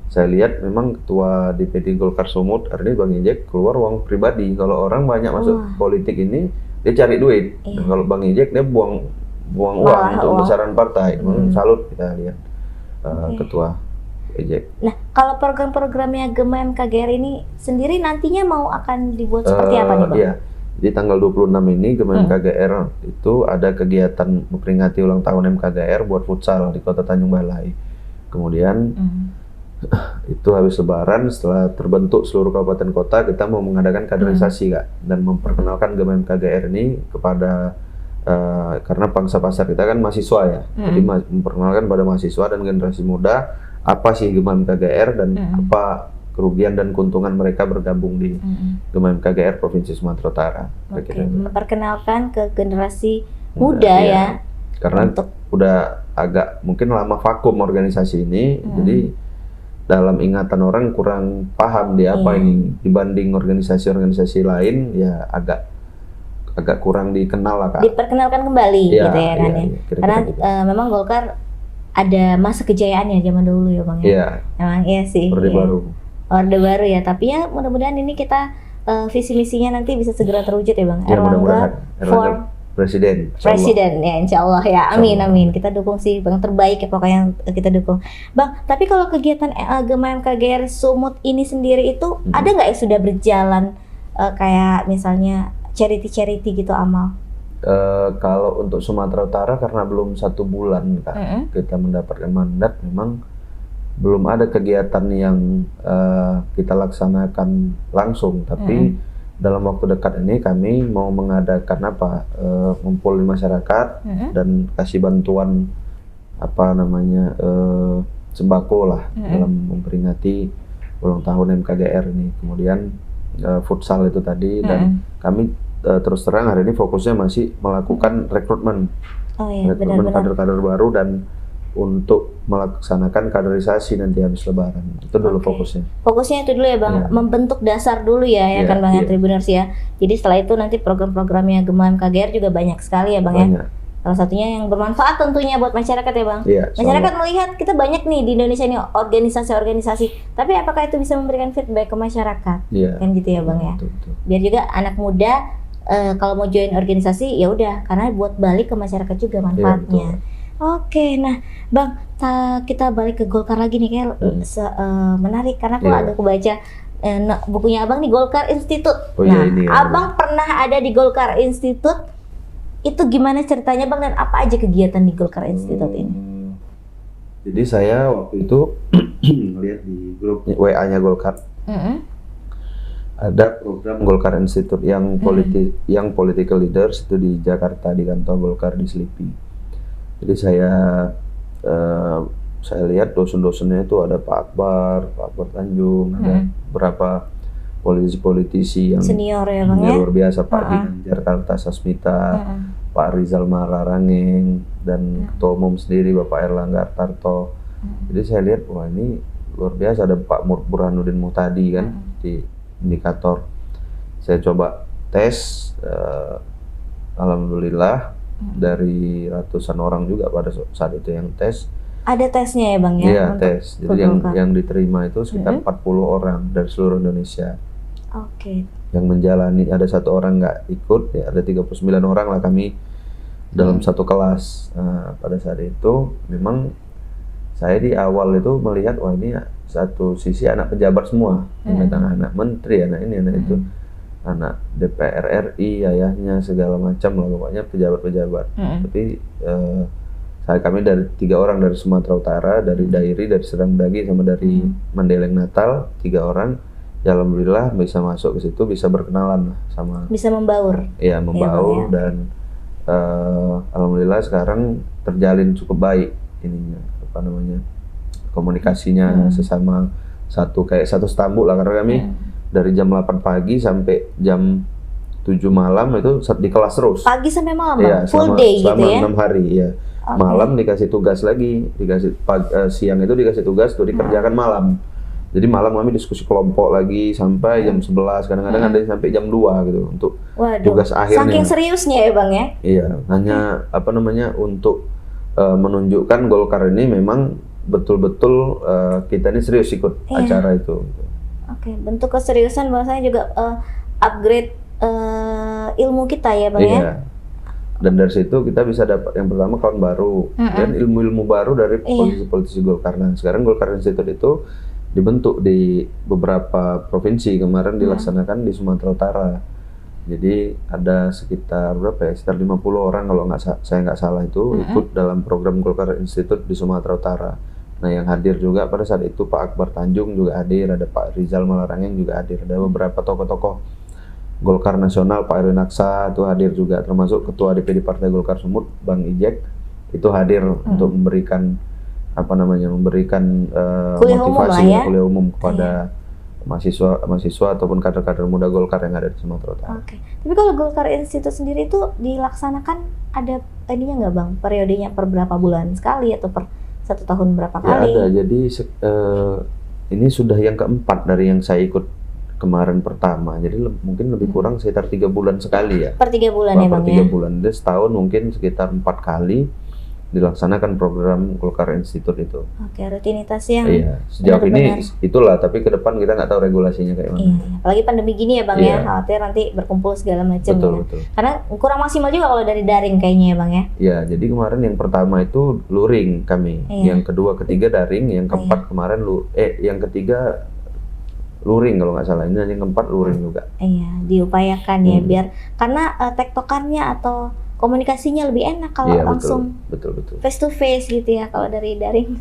saya lihat memang Ketua DPD Golkar Sumut hari ini Bang Ijek keluar uang pribadi. Kalau orang banyak masuk politik ini dia cari duit, dan kalau Bang Ijek dia buang uang untuk besaran partai. Salut kita lihat Ketua Ijek. Nah kalau program-programnya GMM-KGR ini sendiri nantinya mau akan dibuat seperti apa nih Bang? Iya. Jadi tanggal 26 ini GMM-KGR itu ada kegiatan memperingati ulang tahun MKGR buat futsal di Kota Tanjung Balai. Kemudian itu habis Lebaran setelah terbentuk seluruh kabupaten kota kita mau mengadakan kaderisasi Kak, dan memperkenalkan GMM-KGR ini kepada karena pangsa pasar kita kan mahasiswa ya. Jadi memperkenalkan pada mahasiswa dan generasi muda apa sih GMM-KGR dan apa kerugian dan keuntungan mereka bergabung di GMM-KGR Provinsi Sumatera Utara. Memperkenalkan ke generasi muda ya. Karena udah agak mungkin lama vakum organisasi ini, jadi dalam ingatan orang kurang paham di apa ini dibanding organisasi-organisasi lain ya agak kurang dikenal lah Kak. Diperkenalkan kembali gitu ya kan ya. Karena memang Golkar ada masa kejayaannya zaman dulu ya Bang ya. Iya. Emang iya sih. Orde baru ya, tapi ya mudah-mudahan ini kita visi misinya nanti bisa segera terwujud ya Bang. Ya, Erlangga Presiden ya insya Allah ya, amin. Kita dukung sih Bang, terbaik ya pokoknya kita dukung Bang. Tapi kalau kegiatan GMM-KGR Sumut ini sendiri itu ada nggak yang sudah berjalan kayak misalnya charity gitu amal? Kalau untuk Sumatera Utara karena belum 1 bulan Kak, kita mendapatkan mandat, memang belum ada kegiatan yang kita laksanakan langsung, tapi dalam waktu dekat ini kami mau mengadakan ngumpulin masyarakat dan kasih bantuan sembako lah dalam memperingati ulang tahun MKGR ini. Kemudian futsal itu tadi, dan kami terus terang hari ini fokusnya masih melakukan rekrutmen kader-kader baru dan untuk melaksanakan kaderisasi nanti habis Lebaran. Itu dulu fokusnya. Fokusnya itu dulu ya Bang, membentuk dasar dulu ya kan Bang Tribuners ya. Jadi setelah itu nanti program-programnya Gemaham KGR juga banyak sekali ya Bang ya. Salah satunya yang bermanfaat tentunya buat masyarakat ya Bang. Masyarakat melihat kita banyak nih di Indonesia ini organisasi-organisasi, tapi apakah itu bisa memberikan feedback ke masyarakat? Kan gitu ya Bang ya. Betul. Biar juga anak muda kalau mau join organisasi ya udah, karena buat balik ke masyarakat juga manfaatnya. Oke, nah Bang, kita balik ke Golkar lagi nih, kayak menarik karena aku baca bukunya Abang nih, Golkar Institute. Abang pernah ada di Golkar Institute. Itu gimana ceritanya Bang, dan apa aja kegiatan di Golkar Institute ini? Jadi saya waktu itu lihat di grup WA-nya Golkar. Ada program Golkar Institute yang yang political leaders itu di Jakarta, di kantor Golkar di Selipi. Jadi saya lihat dosen-dosennya itu ada Pak Akbar Tanjung, ada beberapa politisi-politisi yang senior ya Bang, luar biasa, Pak Ginanjar Kartasasmita, Pak Rizal Mararangeng, dan Ketua Umum sendiri Bapak Erlangga Hartarto. Jadi saya lihat, wah ini luar biasa, ada Pak Burhanuddin Muhtadi kan di indikator. Saya coba tes, alhamdulillah dari ratusan orang juga pada saat itu yang tes. Ada tesnya ya Bang ya? Iya, tes. Jadi yang diterima itu sekitar 40 orang dari seluruh Indonesia. Yang menjalani, ada 1 orang nggak ikut, ya ada 39 orang lah kami dalam satu kelas. Nah, pada saat itu memang saya di awal itu melihat, wah ini satu sisi anak pejabat semua, anak menteri, anak ini, anak itu, anak DPR RI, ayahnya segala macam lah, pokoknya pejabat-pejabat. Tapi kami dari 3 orang dari Sumatera Utara, dari Dairi, dari Serang Dagi, sama dari Mandeleng Natal, 3 orang. Ya alhamdulillah bisa masuk ke situ, bisa berkenalan sama. Bisa membaur. Iya, membaur dan alhamdulillah sekarang terjalin cukup baik ininya, komunikasinya sesama kayak satu stambul lah, karena kami dari jam 8 pagi sampai jam 7 malam itu di kelas terus. Pagi sampai malam, full day selama gitu ya? 6 hari ya. Malam dikasih tugas lagi, siang itu dikasih tugas tuh dikerjakan malam. Jadi malam kami diskusi kelompok lagi sampai jam 11, kadang-kadang ada sampai jam 2 gitu untuk tugas akhirnya. Saking seriusnya ya Bang ya? Iya, hanya untuk menunjukkan Golkar ini memang betul-betul kita ini serius ikut acara itu. Bentuk keseriusan bahwasanya juga upgrade ilmu kita ya Bang ya? Dan dari situ kita bisa dapat yang pertama kawan baru dan ilmu-ilmu baru dari politisi-politisi Golkar. Nah, sekarang Golkar Institute itu dibentuk di beberapa provinsi, kemarin dilaksanakan di Sumatera Utara. Jadi ada sekitar sekitar 50 orang kalau saya nggak salah itu ikut dalam program Golkar Institute di Sumatera Utara. Nah, yang hadir juga pada saat itu Pak Akbar Tanjung juga hadir, ada Pak Rizal Mararangeng juga hadir, ada beberapa tokoh-tokoh Golkar Nasional, Pak Erwin Aksa itu hadir juga, termasuk Ketua DPD Partai Golkar Sumut, Bang Ijek itu hadir untuk memberikan motivasi kuliah umum kepada mahasiswa ataupun kader-kader muda Golkar yang ada di Sumatera Utara. Tapi kalau Golkar Institute sendiri itu dilaksanakan ada ininya nggak Bang? Periodenya per berapa bulan sekali atau per 1 tahun berapa kali? Ya ada, jadi ini sudah yang keempat dari yang saya ikut kemarin pertama, jadi mungkin lebih kurang sekitar 3 bulan sekali ya. Per 3 bulan ya Bang ya? Per 3 bulan, jadi setahun mungkin sekitar 4 kali dilaksanakan program Golkar Institute itu. Rutinitas yang sejauh ini itulah, tapi ke depan kita nggak tahu regulasinya kayak mana. Apalagi pandemi gini ya Bang ya, khawatir nanti berkumpul segala macam. Betul. Karena kurang maksimal juga kalau dari daring kayaknya ya Bang ya. Iya, jadi kemarin yang pertama itu luring kami, yang kedua, ketiga daring, yang keempat kemarin yang ketiga luring kalau nggak salah, ini yang keempat luring juga. Diupayakan ya biar karena tektokannya atau komunikasinya lebih enak kalau langsung betul. face to face gitu ya kalau dari daring.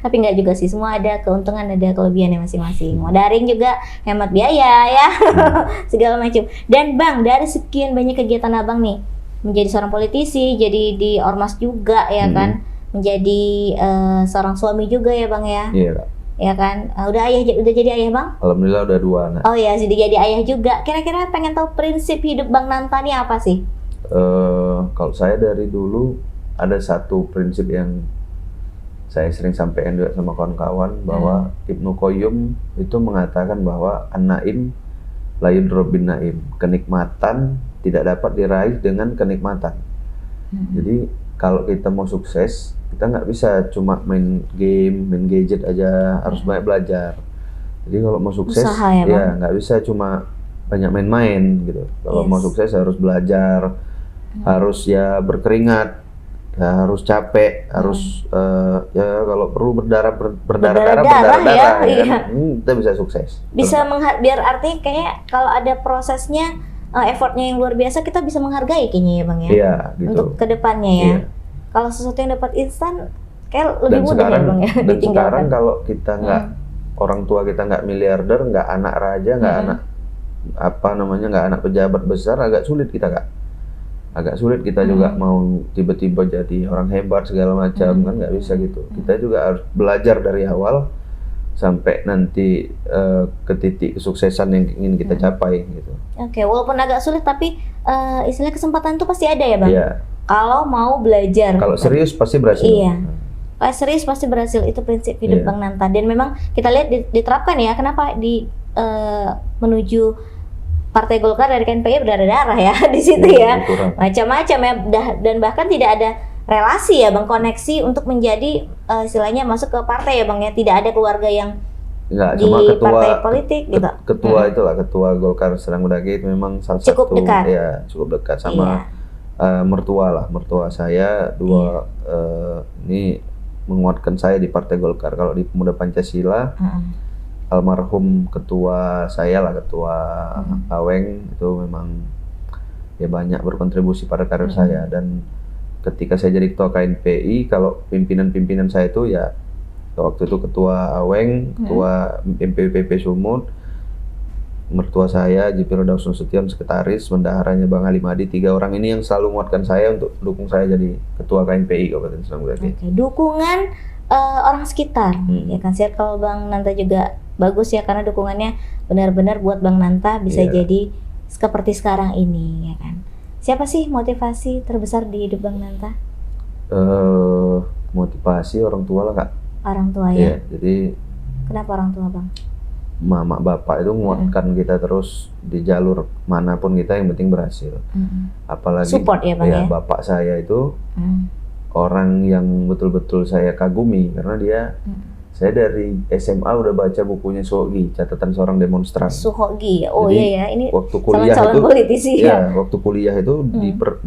Tapi nggak juga sih, semua ada keuntungan, ada kelebihannya masing-masing. Mau daring juga hemat biaya ya, segala macam. Dan Bang, dari sekian banyak kegiatan Abang nih, menjadi seorang politisi, jadi di Ormas juga ya kan, menjadi seorang suami juga ya Bang ya. Iya. Ya kan, udah jadi ayah Bang? Alhamdulillah udah 2 anak. Oh ya, sudah jadi ayah juga. Kira-kira pengen tahu prinsip hidup Bang Nanta nih apa sih? Kalau saya dari dulu ada satu prinsip yang saya sering sampaikan juga sama kawan-kawan bahwa Ibnu Qayyim itu mengatakan bahwa an-naim la yudrab bin naim, kenikmatan tidak dapat diraih dengan kenikmatan. Jadi kalau kita mau sukses, kita nggak bisa cuma main game, main gadget aja, harus banyak belajar. Jadi kalau mau sukses, Usaha ya, nggak bisa cuma banyak main-main gitu. Kalau mau sukses harus belajar, harus ya berkeringat, ya harus capek, harus ya kalau perlu berdarah-darah ya, ya. Kita bisa sukses. Bisa biar artinya kayak kalau ada prosesnya, effortnya yang luar biasa, kita bisa menghargai kayaknya ya Bang ya. Iya, gitu. Untuk kedepannya ya. Iya. Kalau sesuatu yang dapat instan, kayak lebih Dan mudah sekarang, ya Bang ya dan ditinggalkan. sekarang kalau kita nggak orang tua kita nggak miliarder, nggak anak raja, nggak anak nggak anak pejabat besar, agak sulit kita Kak. Agak sulit kita juga mau tiba-tiba jadi orang hebat segala macam, kan nggak bisa gitu. Kita juga harus belajar dari awal sampai nanti ke titik kesuksesan yang ingin kita capai gitu. Oke, walaupun agak sulit tapi istilah kesempatan itu pasti ada ya Bang. Iya. Kalau mau belajar. Kalau serius pasti berhasil. Iya. Kalau serius pasti berhasil, itu prinsip hidup Bang Nanta. Dan memang kita lihat diterapkan ya. Kenapa menuju Partai Golkar dari KNPI berdarah-darah ya di situ ya. Macam-macam ya, dan bahkan tidak ada relasi ya Bang, koneksi untuk menjadi istilahnya masuk ke partai ya Bang ya. Tidak ada keluarga yang di partai politik gitu. Ketua itulah, ketua Golkar Serang Bedage itu memang salah cukup satu dekat. Ya, cukup dekat sama mertua saya ini menguatkan saya di Partai Golkar. Kalau di Pemuda Pancasila almarhum ketua saya lah, ketua Aweng itu memang ya banyak berkontribusi pada karir saya. Dan ketika saya jadi ketua KNPI, kalau pimpinan saya itu ya waktu itu ketua Aweng, ketua MPPP Sumut, mertua saya Jipiro Daus Nasution, sekretaris, bendaharanya Bang Ali Madi. 3 orang ini yang selalu menguatkan saya untuk dukung saya jadi ketua KNPI Kabupaten Serang Bedage. Dukungan orang sekitar ya kan, circle Bang Nanta juga bagus ya, karena dukungannya benar-benar buat Bang Nanta bisa jadi seperti sekarang ini ya kan. Siapa sih motivasi terbesar di hidup Bang Nanta? Motivasi orang tua lah Kak. Orang tua ya. Jadi kenapa orang tua Bang? Mama bapak itu menguatkan kita terus di jalur manapun kita, yang penting berhasil. Apalagi support ya Bang ya. Bapak saya itu orang yang betul-betul saya kagumi, karena dia saya dari SMA udah baca bukunya Sohogi, Catatan Seorang Demonstran. Sohogi, ini waktu kuliah calon itu politisi waktu kuliah itu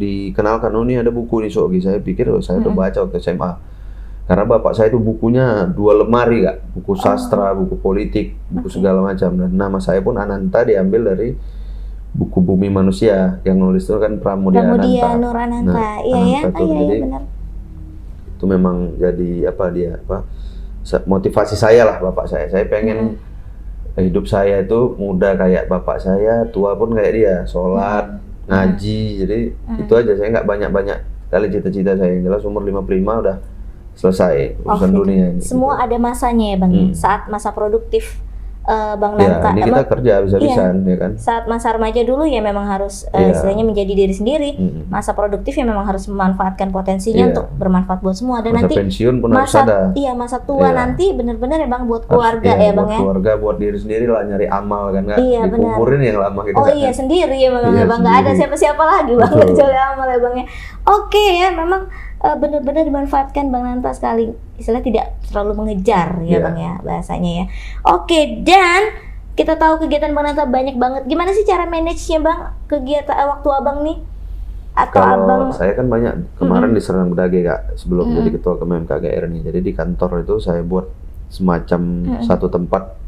dikenalkan, ini ada buku nih Sohogi. Saya pikir saya udah baca waktu SMA. Karena bapak saya itu bukunya 2 lemari Kak, buku sastra, buku politik, buku segala macam. Dan nama saya pun Ananta diambil dari buku Bumi Manusia, yang nulis itu kan Pramudia Nur Ananta. Iya benar. Itu memang jadi motivasi saya lah bapak saya. Saya pengen hidup saya itu muda kayak bapak saya, tua pun kayak dia, sholat, ngaji. Jadi itu aja, saya nggak banyak-banyak kali cita-cita saya. Yang jelas umur 55 udah selesai urusan dunia ini. Semua ada masanya ya Bang. Saat masa produktif Bang Nanta. Ini kita kerja bisa-bisaan ya kan. Saat masa remaja dulu ya memang harus istilahnya menjadi diri sendiri. Masa produktif ya memang harus memanfaatkan potensinya untuk bermanfaat buat semua. Dan masa nanti pensiun pun harus ada. Iya, masa tua nanti benar-benar ya Bang buat keluarga ya Bang ya. Buat keluarga, buat diri sendiri lah, nyari amal kan, nggak dikuburin yang lama gitu. Sendiri ya Bang. Bang nggak ada siapa-siapa lagi Bang kecuali amal ya Bang ya. Oke ya, memang benar-benar dimanfaatkan Bang Nanta sekali, istilah tidak terlalu mengejar ya Bang ya bahasanya ya. Oke, dan kita tahu kegiatan Bang Nanta banyak banget. Gimana sih cara manage-nya Bang kegiatan waktu Abang nih? Atau kalau Abang saya kan banyak kemarin di Serang Bedage Kak, sebelum jadi ketua KMKGR nih. Jadi di kantor itu saya buat semacam satu tempat,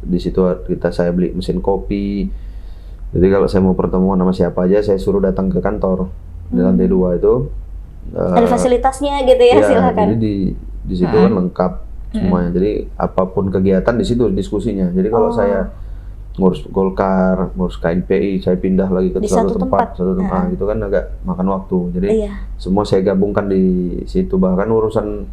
di situ saya beli mesin kopi. Jadi kalau saya mau pertemuan sama siapa aja, saya suruh datang ke kantor di lantai 2 itu. Ada fasilitasnya gitu ya, silakan. Jadi di situ kan lengkap semuanya. Jadi apapun kegiatan di situ diskusinya. Jadi kalau saya ngurus Golkar, ngurus KNPI, saya pindah lagi ke satu tempat gitu kan agak makan waktu. Jadi semua saya gabungkan di situ. Bahkan urusan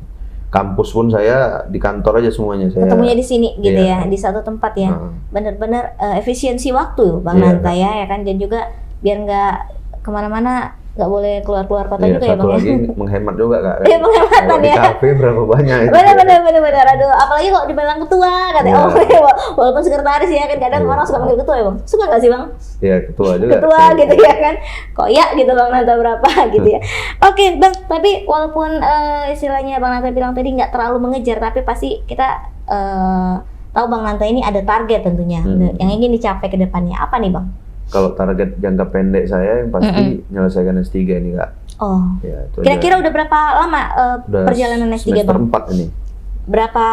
kampus pun saya di kantor aja semuanya. Ketemunya di sini gitu ya, di satu tempat ya. Benar-benar efisiensi waktu Bang Nanta ya kan, dan juga biar nggak kemana-mana nggak boleh keluar kota Iya, juga ya satu bang lagi ya. menghemat juga kak. Iya, penghematan Kalau di ya. kafe berapa banyak itu? Bener. Aduh, apalagi kalau dibilang ketua katanya. Iya. Walaupun sekretaris ya kan kadang Iya. orang suka manggil ketua ya bang. Suka nggak sih bang? Iya, ketua juga. Ketua gitu ya kan. Koyak gitu bang Nanta berapa gitu ya. Oke bang, tapi walaupun istilahnya bang Nanta bilang tadi nggak terlalu mengejar, tapi pasti kita tahu bang Nanta ini ada target tentunya yang ingin dicapai ke depannya. Apa nih bang? Kalau target jangka pendek saya yang pasti menyelesaikan S3 ini kak. Oh. Ya, itu Kira-kira udah berapa lama perjalanan S3 semester bang? 4 ini. Berapa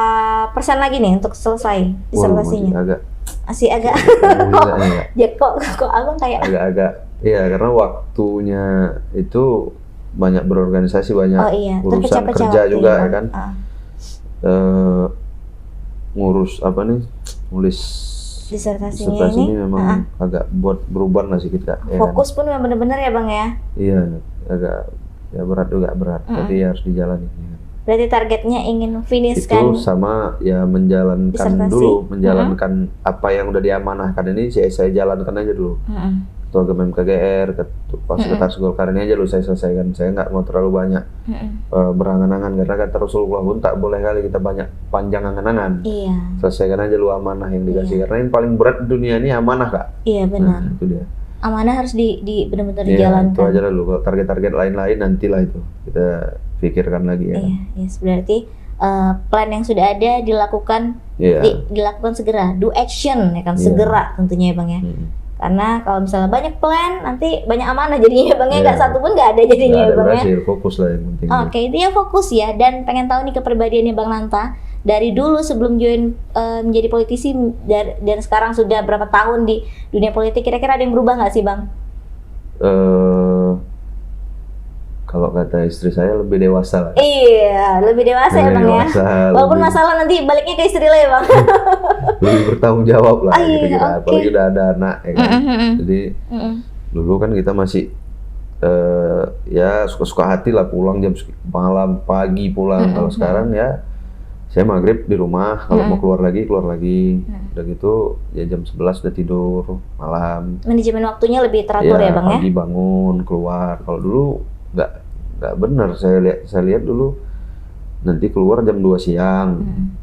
persen lagi nih untuk selesai disertasinya? Masih agak ya kok abang kayak agak ya karena waktunya itu banyak berorganisasi, banyak urusan kerja juga ya kan. Ngurus apa nih, nulis disertasinya ini memang agak buat beruban lah sedikit kak. Fokus pun memang benar-benar ya bang ya. Iya, agak ya berat, tapi harus dijalani. Berarti targetnya ingin finish kan? Itu sama ya menjalankan disertasi. Dulu, menjalankan apa yang udah diamanahkan ini saya jalankan aja dulu. Ketua GMM KGR, Sekretaris Golkar ini aja dulu saya selesaikan. Saya nggak mau terlalu banyak berangan-angan karena kata Rasulullah pun tak boleh kali kita banyak panjang angan-angan. Iya. Selesaikan aja dulu amanah yang dikasih karena yang paling berat di dunia ini amanah kak. Iya benar. Nah, itu dia. Amanah harus di benar-benar dijalankan. Itu aja dulu. Kalau target-target lain-lain nantilah itu kita pikirkan lagi ya. Iya, yes, berarti plan yang sudah ada dilakukan dilakukan segera, do action ya kan, segera tentunya ya bang ya. Karena kalau misalnya banyak plan, nanti banyak amanah jadinya ya bang ya, nggak satu pun nggak ada jadinya ya bang ya. Fokus lah yang penting. Oke, dia fokus ya, dan pengen tahu nih kepribadiannya bang Nanta dari dulu sebelum join menjadi politisi dan sekarang sudah berapa tahun di dunia politik, kira-kira ada yang berubah nggak sih bang? Kalau kata istri saya lebih dewasa lah. Iya, lebih dewasa ya bang ya. Walaupun masalah nanti baliknya ke istri lah ya bang. Lebih bertanggung jawab lah gitu kita. Apalagi udah ada anak ya kan. Jadi dulu kan kita masih ya suka-suka hati lah, pulang jam malam, pagi pulang. Kalau sekarang ya saya maghrib di rumah, kalau mau keluar lagi. Udah gitu ya jam 11 udah tidur malam. Manajemen waktunya lebih teratur ya bang ya. Pagi bangun keluar. Kalau dulu nggak benar, saya lihat dulu nanti keluar jam 2 siang,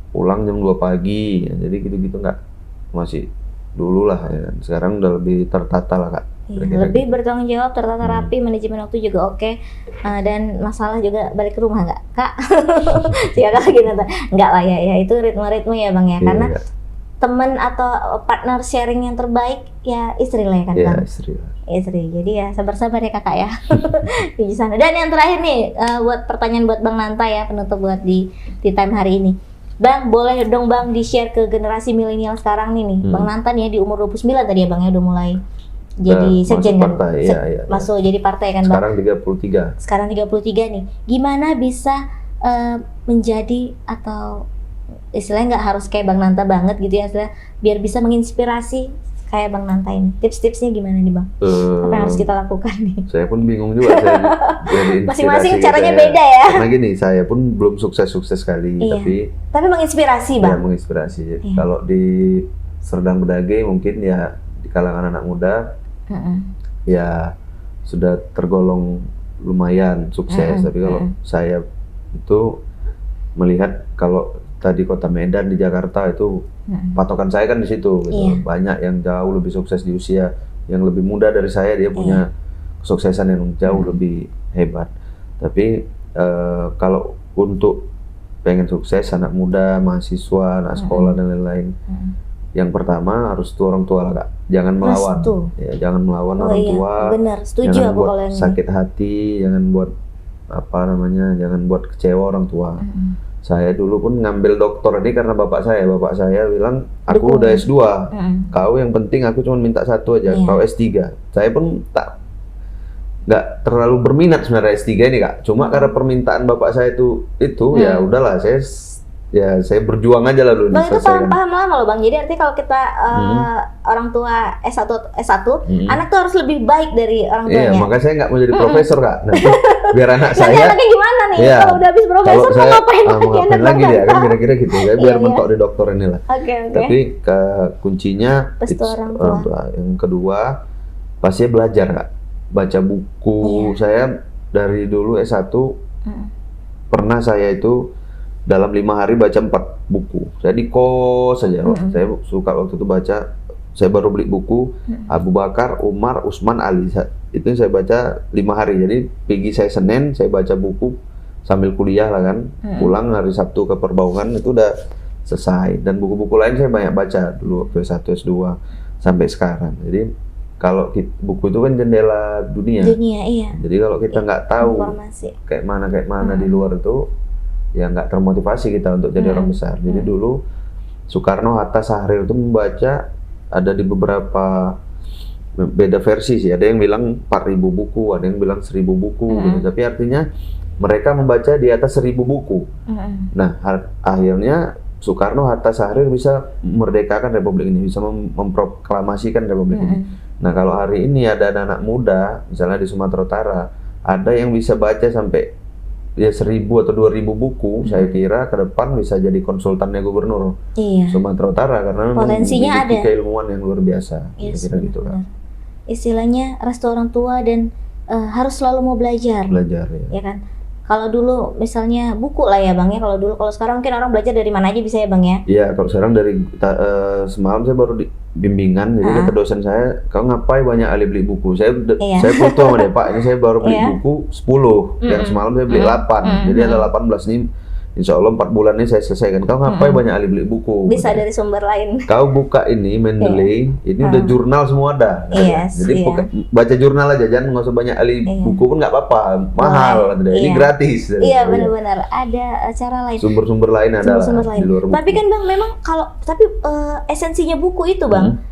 pulang jam 2 pagi, ya, jadi gitu-gitu nggak, masih dulu lah ya. Sekarang udah lebih tertata lah kak. Lebih bertanggung jawab, tertata rapi, manajemen waktu juga oke. Dan masalah juga balik ke rumah nggak kak? Siapa lagi nanti? Nggak lah ya itu ritme ya bang ya, karena teman atau partner sharing yang terbaik ya istri lah ya kan bang? Istri, jadi ya sabar-sabar ya kakak ya di sana. Dan yang terakhir nih, buat pertanyaan buat Bang Nanta ya, penutup buat di time hari ini. Bang, boleh dong bang di-share ke generasi milenial sekarang nih. Bang Nanta nih ya di umur 29 tadi ya bang ya, udah mulai jadi sekjen kan? Masuk jadi partai kan bang? Sekarang 33 nih. Gimana bisa menjadi atau istilahnya nggak harus kayak Bang Nanta banget gitu ya, biar bisa menginspirasi kayak Bang Nanta ini. Tips-tipsnya gimana nih bang? Apa yang harus kita lakukan nih? Saya pun bingung juga. Masing-masing caranya beda ya. Karena gini, saya pun belum sukses sekali, tapi menginspirasi bang. Ya menginspirasi. Kalau di Serdang Bedage mungkin ya di kalangan anak muda, ya sudah tergolong lumayan sukses. Tapi kalau saya itu melihat kalau tadi Kota Medan di Jakarta itu patokan saya kan di situ gitu. Banyak yang jauh lebih sukses di usia yang lebih muda dari saya, dia punya kesuksesan yang jauh lebih hebat. Tapi kalau untuk pengen sukses anak muda, mahasiswa, anak sekolah dan lain-lain, yang pertama harus tuh orang tua lah kak, jangan melawan. Ya, jangan melawan orang tua. Benar, setuju jangan aku buat kalau yang sakit hati, jangan buat jangan buat kecewa orang tua. Saya dulu pun ngambil doktor ini karena bapak saya bilang, aku udah S2, kau yang penting aku cuma minta satu aja, kau S3. Saya pun nggak terlalu berminat sebenarnya S3 ini kak, cuma karena permintaan bapak saya itu ya udahlah, saya berjuang aja lah dulu. Bang itu paham lama loh bang, jadi artinya kalau kita orang tua S1, anak tuh harus lebih baik dari orang tuanya. Iya, makanya saya nggak mau jadi profesor kak. Nanti biar anak saya. Nanti anaknya gimana nih? Kalau udah habis profesor mau ngapain lagi dia kan kira-kira gitu. Saya biar mentok di dokter inilah. Tapi kuncinya orang tua. Yang kedua pasti belajar kak. baca buku. Saya dari dulu S1 pernah saya itu dalam 5 hari baca 4 buku. Saya di kos saja. Saya suka waktu itu baca. Saya baru beli buku Abu Bakar, Umar, Utsman, Ali. Itu yang saya baca 5 hari. Jadi pagi saya Senin saya baca buku sambil kuliah lah kan. Pulang hari Sabtu ke Perbaungan itu udah selesai. Dan buku-buku lain saya banyak baca dulu waktu S1, S2 sampai sekarang. Jadi kalau buku itu kan jendela dunia. Iya. Jadi kalau kita nggak tahu informasi kayak mana di luar itu, ya nggak termotivasi kita untuk jadi orang besar. Jadi dulu Soekarno, Hatta, Syahrir itu membaca ada di beberapa beda versi sih. Ada yang bilang 4.000 buku, ada yang bilang 1.000 buku gitu. Tapi artinya mereka membaca di atas 1.000 buku. Nah, akhirnya Soekarno, Hatta, Syahrir bisa merdekakan Republik ini, bisa memproklamasikan Republik ini. Nah, kalau hari ini ada anak muda, misalnya di Sumatera Utara, ada yang bisa baca sampai ya 1.000 atau 2.000 buku, saya kira ke depan bisa jadi konsultannya gubernur Sumatera Utara karena potensinya memiliki ada keilmuan yang luar biasa. Kira-kira gitu kan. Istilahnya restu orang tua dan harus selalu mau belajar ya kan. Kalau dulu misalnya buku lah ya Bang ya, kalau sekarang mungkin orang belajar dari mana aja bisa ya Bang ya. Iya, kalau sekarang dari semalam saya baru di bimbingan, jadi kata dosen saya, kau ngapain banyak ali beli buku? Saya foto sama dia, Pak, ini saya baru beli buku 10, yang semalam saya beli 8, jadi ada 18 nih. Insya Allah 4 bulan ini saya selesaikan. Kau ngapain banyak ali beli buku? Bisa dari sumber lain. Kau buka ini Mendeley, ini udah jurnal semua ada. Jadi baca jurnal aja, jangan nggak usah banyak ali buku pun nggak apa-apa, mahal. Ini gratis. Iya benar-benar ada cara lain. Sumber-sumber lain ada di luar buku. Tapi kan Bang memang esensinya buku itu Bang.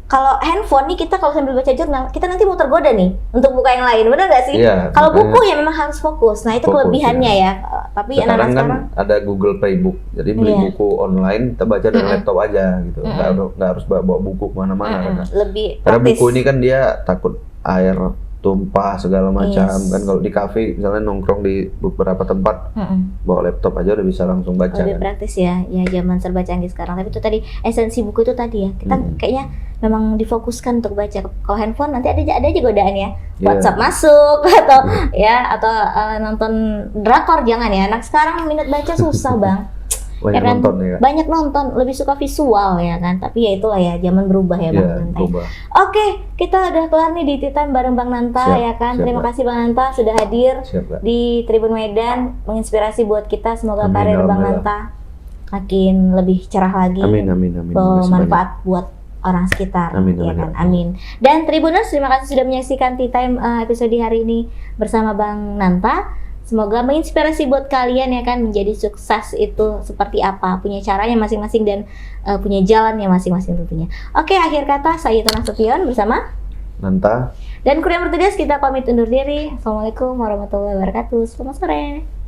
Kalau handphone nih kita kalau sambil baca jurnal, kita nanti mau tergoda nih untuk buka yang lain, benar nggak sih? Iya, kalau buku ya memang harus fokus. Nah itu kelebihannya ya. Tapi anak-anak sekarang ada Google Playbook, jadi beli buku online, kita baca dari laptop aja gitu, nggak harus bawa buku kemana-mana. Lebih karena praktis. buku ini kan dia takut air tumpah segala macam kan. Kalau di kafe misalnya nongkrong di beberapa tempat bawa laptop aja udah bisa langsung baca. Lebih praktis ya zaman serba canggih sekarang. Tapi itu tadi esensi buku itu tadi ya, kita kayaknya memang difokuskan untuk baca. Kalau handphone nanti ada aja godaan ya, WhatsApp masuk atau nonton drakor, jangan ya. Anak sekarang minat baca susah Bang. Banyak nonton, lebih suka visual ya kan. Tapi ya itulah ya, zaman berubah ya Bang Nanta. Oke, kita udah kelar nih di Tea Time bareng Bang Nanta ya kan. Terima kasih Bang Nanta sudah hadir di Tribun Medan, menginspirasi buat kita. Semoga karir Bang Nanta makin lebih cerah lagi. Amin. Bawa manfaat buat orang sekitar. Amin. Dan Tribuners, terima kasih sudah menyaksikan Tea Time episode hari ini bersama Bang Nanta. Semoga menginspirasi buat kalian ya kan, menjadi sukses itu seperti apa, punya caranya masing-masing dan punya jalannya masing-masing tentunya. Oke, akhir kata saya Yuta Nasution bersama Nanta dan kru yang bertugas, kita pamit undur diri. Assalamualaikum warahmatullahi wabarakatuh. Selamat sore.